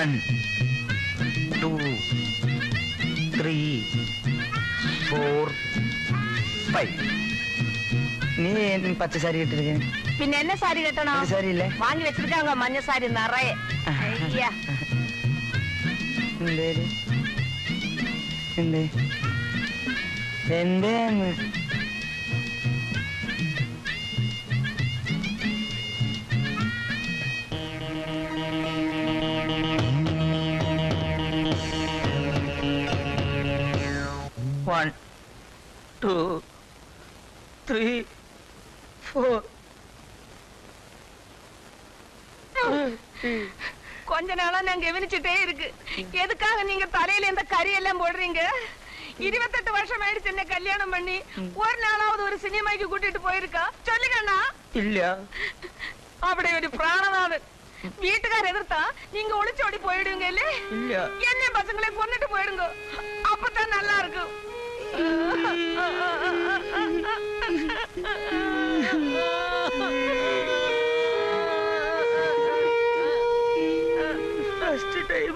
1 2 3 4 5. നീ പച്ച സാരി കെട്ടിരിക്കേ? പിന്നെ എന്നെ സാരി കെട്ടണോ? സാരി ഇല്ലേ? വാങ്ങി വെച്ചിരിക്കാങ്ക മഞ്ഞ സാരി നിറയെ. എന്തേ എന്തേ 1 2 3 4. கொஞ்ச நாளா நான் கவனிச்சுட்டே இருக்கு. எதுக்காக நீங்க தலையில இந்த கரியெல்லாம் போடுறீங்க? 28 வருஷம் ஆயிடுச்சு என்ன கல்யாணம் பண்ணி. ஒரு நாளாவது ஒரு சினிமாக்கு கூட்டிட்டு போயிருக்கா? சொல்லுங்கண்ணா. இல்ல. അവിടെ ഒരു പ്രാണനാഥൻ. വീട്ടുകാർ എതിർത്താ நீங்க ഒളിച്ചോടി പോയിടുங்க இல்ல? இல்ல. என்ன பசங்களே கொன்னுட்டு போயிடுங்க. அப்பதான் நல்லா இருக்கும். ഫസ്റ്റ് ടൈം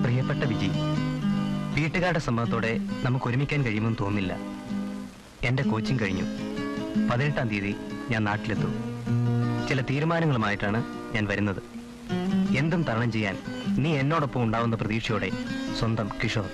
പ്രിയപ്പെട്ട വിജി, വീട്ടുകാരുടെ സമ്മതത്തോടെ നമുക്ക് ഒരുമിക്കാൻ കഴിയുമെന്ന് തോന്നുന്നില്ല. എന്റെ കോച്ചിങ് കഴിഞ്ഞു. 18-ാം തീയതി ഞാൻ നാട്ടിലെത്തും. ചില തീരുമാനങ്ങളുമായിട്ടാണ് ഞാൻ വരുന്നത്. എന്തും തരണം ചെയ്യാൻ നീ എന്നോടൊപ്പം ഉണ്ടാവുന്ന പ്രതീക്ഷയോടെ, സ്വന്തം കിഷോർ.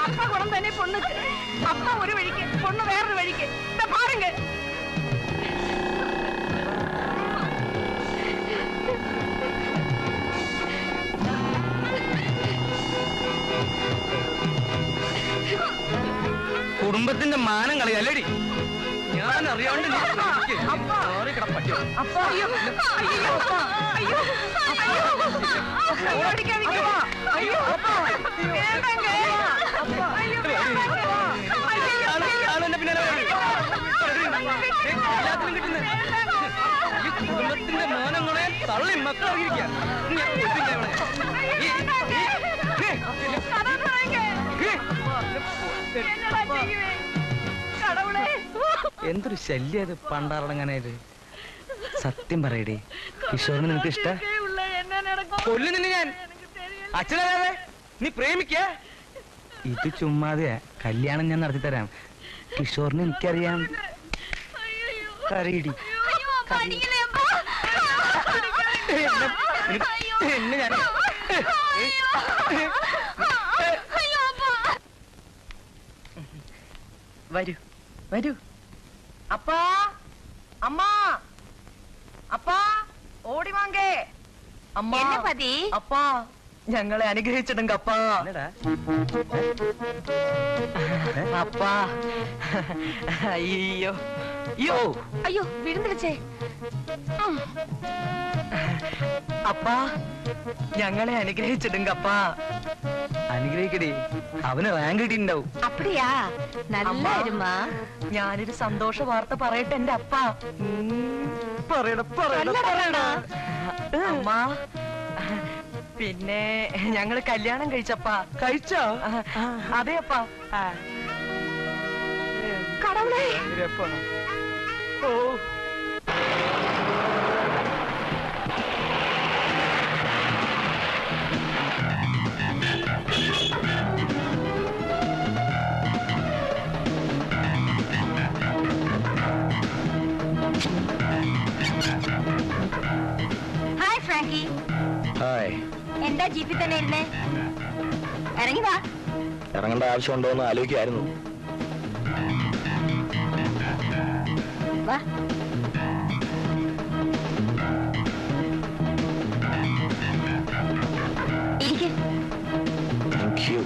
அப்பா குணம் தானே பொண்ணுக்கு. அப்பா ஒரு வழிக்கு, பொண்ணு வேறொரு வழிக்கு. பாருங்க. കുടുംബത്തിന്റെ മാനം കളയല്ലേടി? ഞാൻ അറിയാണ്ട് കുടുംബത്തിന്റെ മാനം കളയാൻ തള്ളി മക്കളറിയിരിക്കുക. എന്തൊരു ശല്യം അത് പണ്ടാറടങ്ങാനായിട്ട്. സത്യം പറയടേ, കിഷോറിന് നിനക്ക് ഇഷ്ട? കൊല്ലു നിന്നെ ഞാൻ. അച്ഛനല്ലാതെ നീ പ്രേമിക്ക? ഇത് ചുമ്മാതെയാ. കല്യാണം ഞാൻ നടത്തി തരാം. കിഷോറിന് എനിക്കറിയാം. കരയിടി എന്നെ ഞാൻ. വരൂ വരൂ. അപ്പാ, അമ്മ, അപ്പാ, ഓടി വാങ്ങേ. അമ്മ, അപ്പാ, ഞങ്ങളെ അനുഗ്രഹിച്ചിടുങ്ക അപ്പാ. അപ്പാ, അയ്യോ അയ്യോ അയ്യോ വിഴുന്നിടിച്ചേ. അപ്പാ, ഞങ്ങളെ അനുഗ്രഹിച്ചിടുങ്ക അപ്പാ. അനുഗ്രഹിക്കടി, അവന് റാങ്ക് കിട്ടിണ്ടാവും. അപ്പടിയാ? നല്ലായിരുമാ. ഞാനൊരു സന്തോഷ വാർത്ത പറയട്ടെ എന്റെ അപ്പ. അമ്മ, പിന്നെ ഞങ്ങള് കല്യാണം കഴിച്ചപ്പാ. കഴിച്ചോ? അതെ അപ്പാ. കടവുളേ. ഓ, ഹായ് ഫ്രാങ്കി. ഹായ്. എന്താ ജീപ്പിൽ തന്നെ ഇരുന്നേ? ഇറങ്ങി വാ. ഇറങ്ങേണ്ട ആവശ്യമുണ്ടോ എന്ന് ആലോചിക്കായിരുന്നു. വാ. Thank you.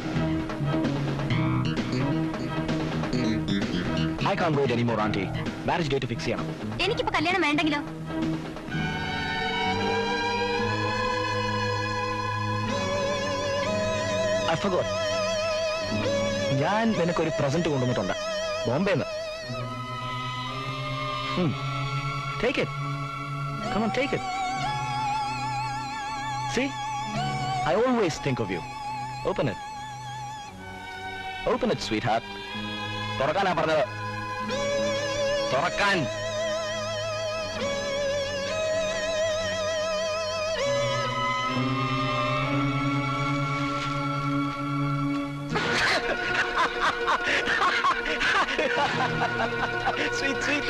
I can't wait anymore, auntie. Marriage date fix ചെയ്യണം. എനിക്കിപ്പോ കല്യാണം വേണ്ടെങ്കിലോ? I forgot. ഞാൻ നിനക്കൊരു പ്രസന്റ് കൊണ്ടുവന്നിട്ടുണ്ട് ബോംബെന്ന്. Take it. Come on, take it. See? I always think of you. Open it. Open it, sweetheart. തുറക്കാനാ പറഞ്ഞത്. തുറക്കാൻ. Sweet, sweet.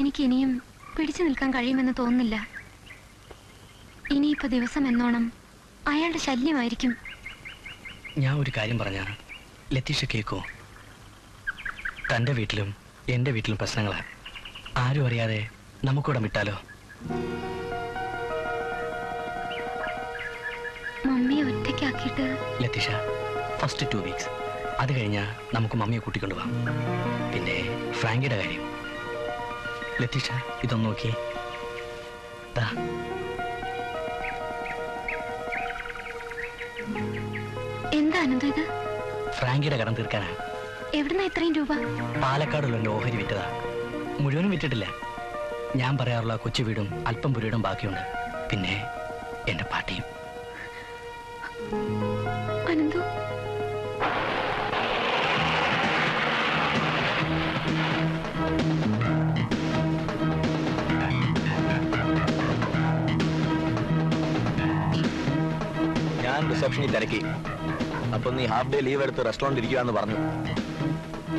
എനിക്ക് ഇനിയും പിടിച്ചു നിൽക്കാൻ കഴിയുമെന്ന് തോന്നുന്നില്ല. ഇനിയിപ്പോ ദിവസം എന്നോണം അയാളുടെ ശല്യമായിരിക്കും. ഞാൻ ഒരു കാര്യം പറഞ്ഞ ലത്തീഷ കേക്കോ? തൻ്റെ വീട്ടിലും എൻ്റെ വീട്ടിലും പ്രശ്നങ്ങളാണ്. ആരും അറിയാതെ നമുക്കിവിടെ വിട്ടാലോ? മമ്മിയെ ഒറ്റയ്ക്കാക്കിയിട്ട് ലത്തീഷ, ഫസ്റ്റ് 2 വീക്സ്, അത് കഴിഞ്ഞാൽ നമുക്ക് മമ്മിയെ കൂട്ടിക്കൊണ്ടുപോകാം. പിന്നെ ഫ്രാങ്കിയുടെ കാര്യം. ലത്തീഷ, ഇതൊന്ന് നോക്കിയേ. എന്താ അനന്ത ഇത്? ഫ്രാങ്കിയുടെ കടം തീർക്കാനാ. എവിടുന്ന ഇത്രയും രൂപ? പാലക്കാടുള്ള എൻ്റെ ഓഹരി വിറ്റതാ. മുഴുവനും വിറ്റിട്ടില്ല. ഞാൻ പറയാറുള്ള കൊച്ചു വീടും അല്പം പുരയിടും ബാക്കിയുണ്ട്. പിന്നെ എൻ്റെ പാട്ടിയും. അനന്തു, ഞാൻ റിസപ്ഷനിൽ തിരക്കി. അപ്പൊ നീ ഹാഫ് ഡേ ലീവ് എടുത്ത് റെസ്റ്റോറന്റ് ഇരിക്കുകയെന്ന് പറഞ്ഞു.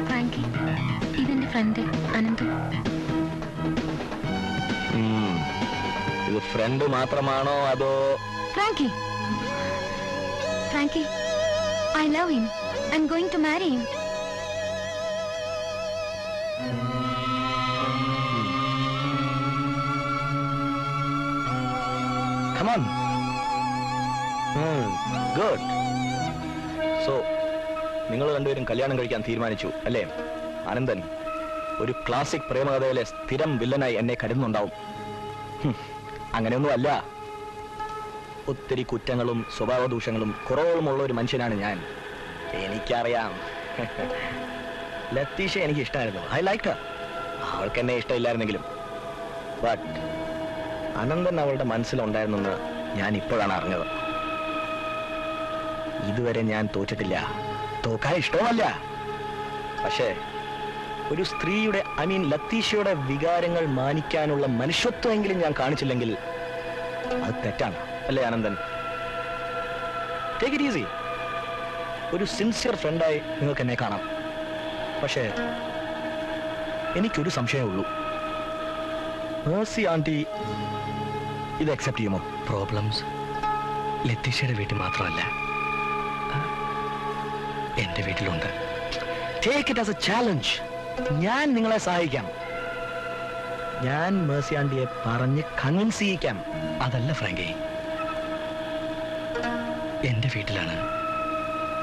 ഫ്രാങ്കി, ഇതെന്റെ ഫ്രണ്ട് അനന്തു. ഇത് ഫ്രണ്ട് മാത്രമാണോ അതോ? Frankie, Frankie, I love him. I'm going to marry him. Come on. Good. So, നിങ്ങൾ രണ്ടുപേരും കല്യാണം കഴിക്കാൻ തീരുമാനിച്ചു അല്ലേ? അനന്തൻ ഒരു ക്ലാസിക് പ്രേമകഥയിലെ സ്ഥിരം വില്ലനായി എന്നെ കരുതുന്നുണ്ടാവും. അങ്ങനെയൊന്നും അല്ല. ഒത്തിരി കുറ്റങ്ങളും സ്വഭാവ ദൂഷ്യങ്ങളും കുറവുകളുമുള്ള ഒരു മനുഷ്യനാണ് ഞാൻ. എനിക്കറിയാം. ലത്തീഷ എനിക്ക് ഇഷ്ടമായിരുന്നു. I like her. അവൾക്ക് എന്നെ ഇഷ്ടമില്ലായിരുന്നെങ്കിലും ബട്ട് അനന്തൻ അവളുടെ മനസ്സിലുണ്ടായിരുന്നെന്ന് ഞാൻ ഇപ്പോഴാണ് അറിഞ്ഞത്. ഇതുവരെ ഞാൻ തോറ്റിട്ടില്ല. തോക്കാൻ ഇഷ്ടവുമല്ല. പക്ഷേ ഒരു സ്ത്രീയുടെ ലത്തീഷയുടെ വികാരങ്ങൾ മാനിക്കാനുള്ള മനുഷ്യത്വമെങ്കിലും ഞാൻ കാണിച്ചില്ലെങ്കിൽ അത് തെറ്റാണ് അല്ലേ അനന്തൻ? Take it easy. ഒരു സിൻസിയർ ഫ്രണ്ടായി നിങ്ങൾക്ക് എന്നെ കാണാം. പക്ഷേ എനിക്കൊരു സംശയമേ ഉള്ളൂ. മേഴ്സി ആന്റി ഇത് അക്സെപ്റ്റ് ചെയ്യുമോ? പ്രോബ്ലംസ് ലത്തീഷയുടെ വീട്ടിൽ മാത്രമല്ല, എൻ്റെ വീട്ടിലുണ്ട്. Take it as a challenge. ഞാൻ നിങ്ങളെ സഹായിക്കാം. ഞാൻ മേഴ്സി ആന്റിയെ പറഞ്ഞ് കൺവിൻസ് ചെയ്യിക്കാം. അതല്ല ഫ്രാങ്കി, എൻ്റെ വീട്ടിലാണ്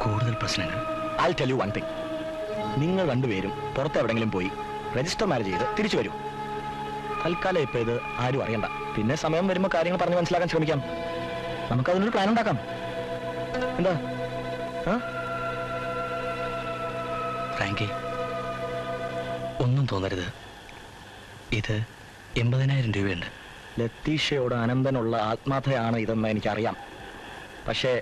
കൂടുതൽ പ്രശ്നങ്ങൾ. I'll tell you one thing. നിങ്ങൾ രണ്ടുപേരും പുറത്തെവിടെങ്കിലും പോയി രജിസ്റ്റർ മാരേജ് ചെയ്ത് തിരിച്ചു വരൂ. തൽക്കാലം ഇപ്പൊ ഇത് ആരും അറിയണ്ട. പിന്നെ സമയം വരുമ്പോൾ കാര്യങ്ങൾ പറഞ്ഞ് മനസ്സിലാക്കാൻ ശ്രമിക്കാം. നമുക്കതിനൊരു പ്ലാൻ ഉണ്ടാക്കാം. എന്താ? ഫ്രാങ്കി, ഒന്നും തോന്നരുത്. ഇത് 80,000 രൂപയുണ്ട്. ലത്തീഷയോട് അനന്തനുള്ള ആത്മാർത്ഥതയാണ് ഇതെന്ന് എനിക്കറിയാം. പക്ഷേ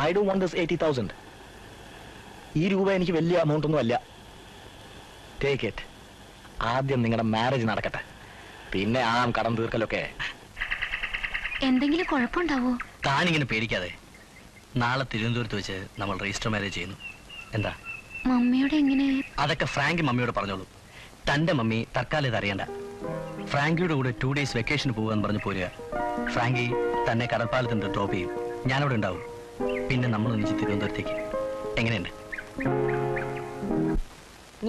ഐ ഡോണ്ട് വാണ്ട് ദിസ് 80,000. ഈ രൂപ എനിക്ക് വലിയ എമൗണ്ട് ഒന്നും അല്ല. Take it. ആദ്യം നിങ്ങളുടെ മാരേജ് നടക്കട്ടെ, പിന്നെ ആ കടം തീർക്കലൊക്കെ. എന്തെങ്കിലും കുഴപ്പമുണ്ടാവോ? താനിങ്ങനെ പേടിക്കാതെ. നാളെ തിരുവനന്തപുരത്ത് വെച്ച് നമ്മൾ രജിസ്റ്റർ മാരേജ് ചെയ്യുന്നു. എന്താ? മമ്മിയോട് എങ്ങനെ? അതൊക്കെ ഫ്രാങ്കി മമ്മിയോട് പറഞ്ഞോളൂ. തന്റെ മമ്മി തൽക്കാലം ഇത് അറിയണ്ട. ഫ്രാങ്കിയുടെ കൂടെ 2 days വെക്കേഷൻ പോകാൻ പറഞ്ഞു പോരുക. ഫ്രാങ്കി തന്നെ കടൽപ്പാലത്തിന്റെ ഡ്രോപ്പ് ചെയ്യും. ഞാനവിടെ ഉണ്ടാവും. പിന്നെ നമ്മൾ ഒന്നിച്ച് തിരുവനന്തപുരത്തേക്ക്. എങ്ങനെയുണ്ട്?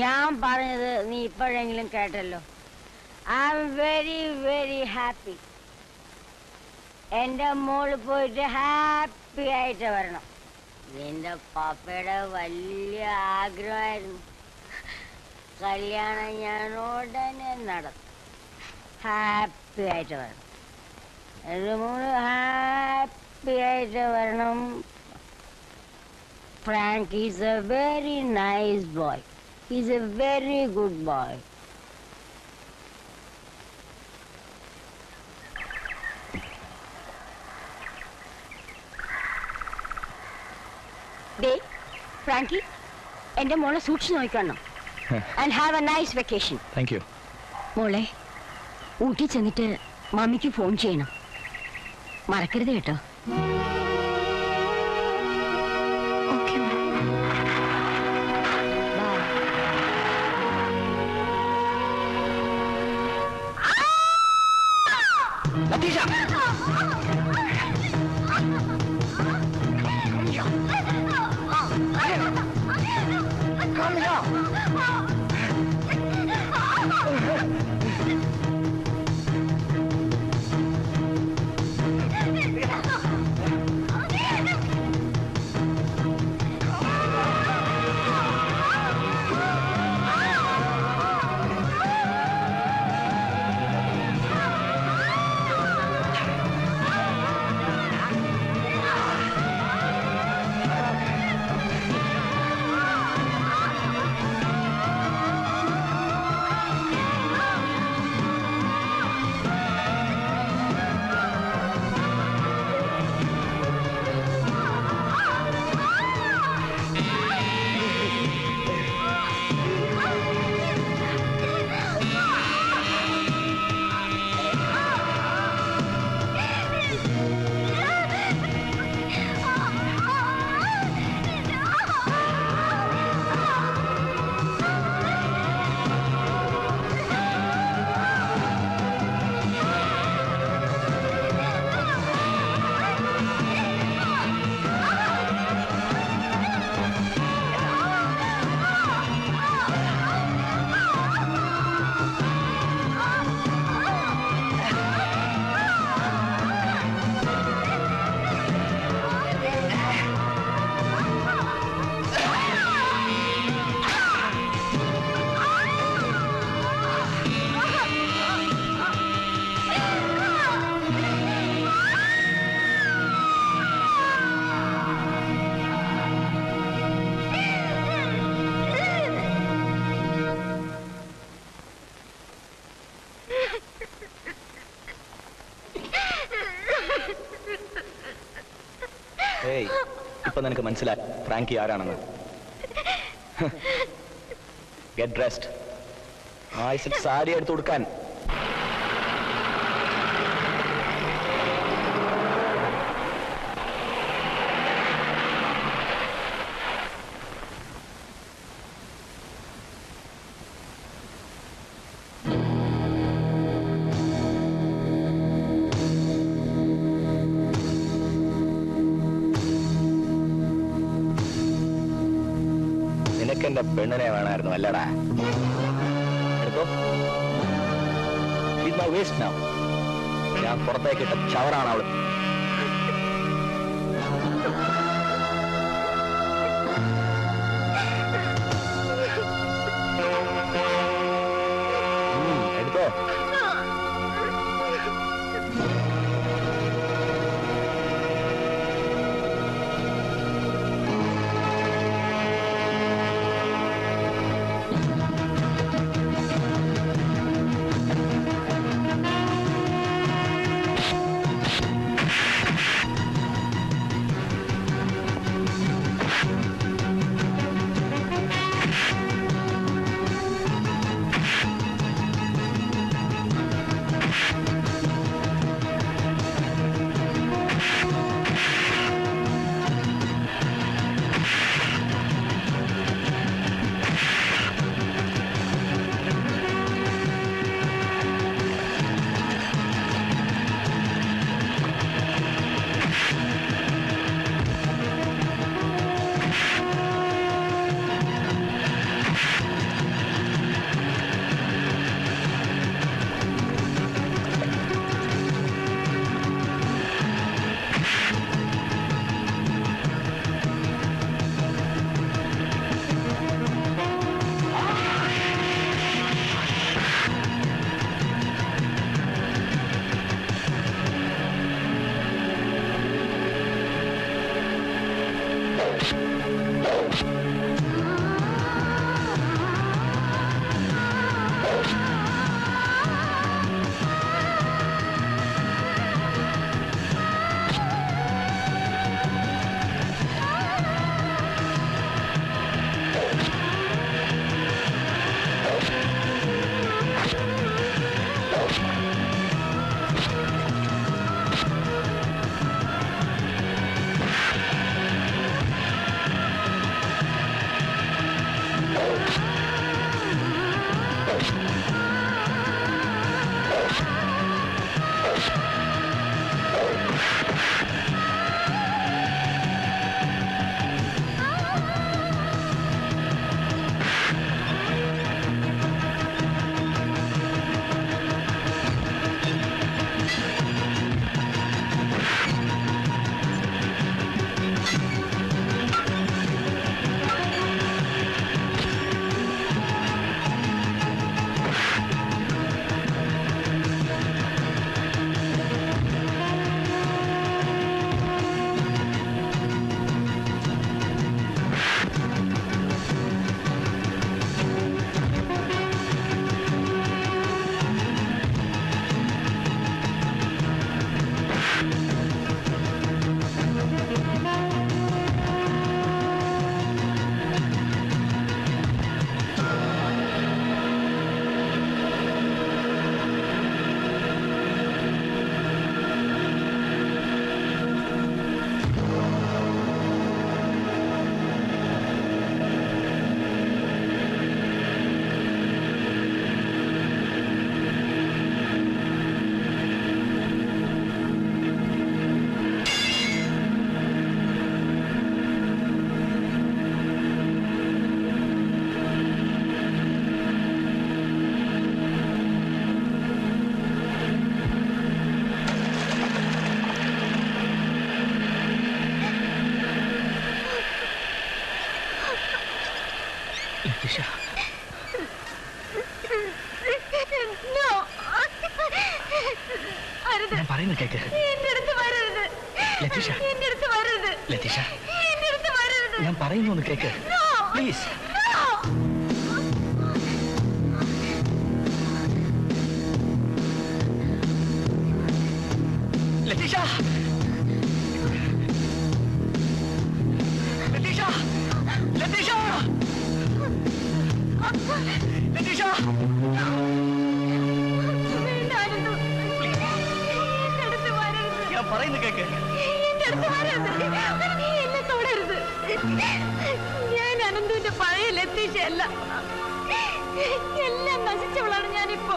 ഞാൻ പറഞ്ഞത് നീ ഇപ്പോഴെങ്കിലും കേട്ടല്ലോ. I am very very happy. എന്റെ മോള് പോയിട്ട് ഹാപ്പി ആയിട്ട് വരണം. നിന്റെ പാപ്പയുടെ വലിയ ആഗ്രഹമായിരുന്നു. കല്യാണം ഞാൻ ഉടനെ നടത്തും. ഹാപ്പി ആയിട്ട് വരണം. എന്റെ മോള് ഹാപ്പി ആയിട്ട് വരണം. Frank is a very nice boy. He's a very good boy. Frankie, എന്റെ മോളെ സൂക്ഷിച്ചു നോക്കണം. And have a nice vacation. Thank you. മോളെ, ഊട്ടി ചെന്നിട്ട് മമ്മിക്ക് ഫോൺ ചെയ്യണം. മറക്കരുത് കേട്ടോ. Okay ma'am. ഇപ്പൊ നിനക്ക് മനസ്സിലായി ഫ്രാങ്കി ആരാണെന്ന്. Get dressed. സാരി എടുത്തു കൊടുക്കാൻ. എന്റെ പെണ്ണിനെ വേണമായിരുന്നു അല്ലടാ. എടുത്തോ. She's my waist now. ഞാൻ പുറത്തേക്ക് ഇട്ട ഷവറാണ് അവള്. എടുത്തോ. ഞാൻ പറയുന്ന കേക്ക്. ലതീഷ, ലതീഷ, ഞാൻ പറയുന്നു ഒന്ന് കേക്ക് പ്ലീസ്. ലതീഷ, ലതീഷ, ലതീഷ, ലതീഷ. ഞാൻ പറയുന്ന കേക്ക്. ഞാൻ അനന്തുവിന്റെ പഴയ ലതീഷ അല്ല, എല്ലാം നശിച്ചവളാണ് ഞാനിപ്പോ.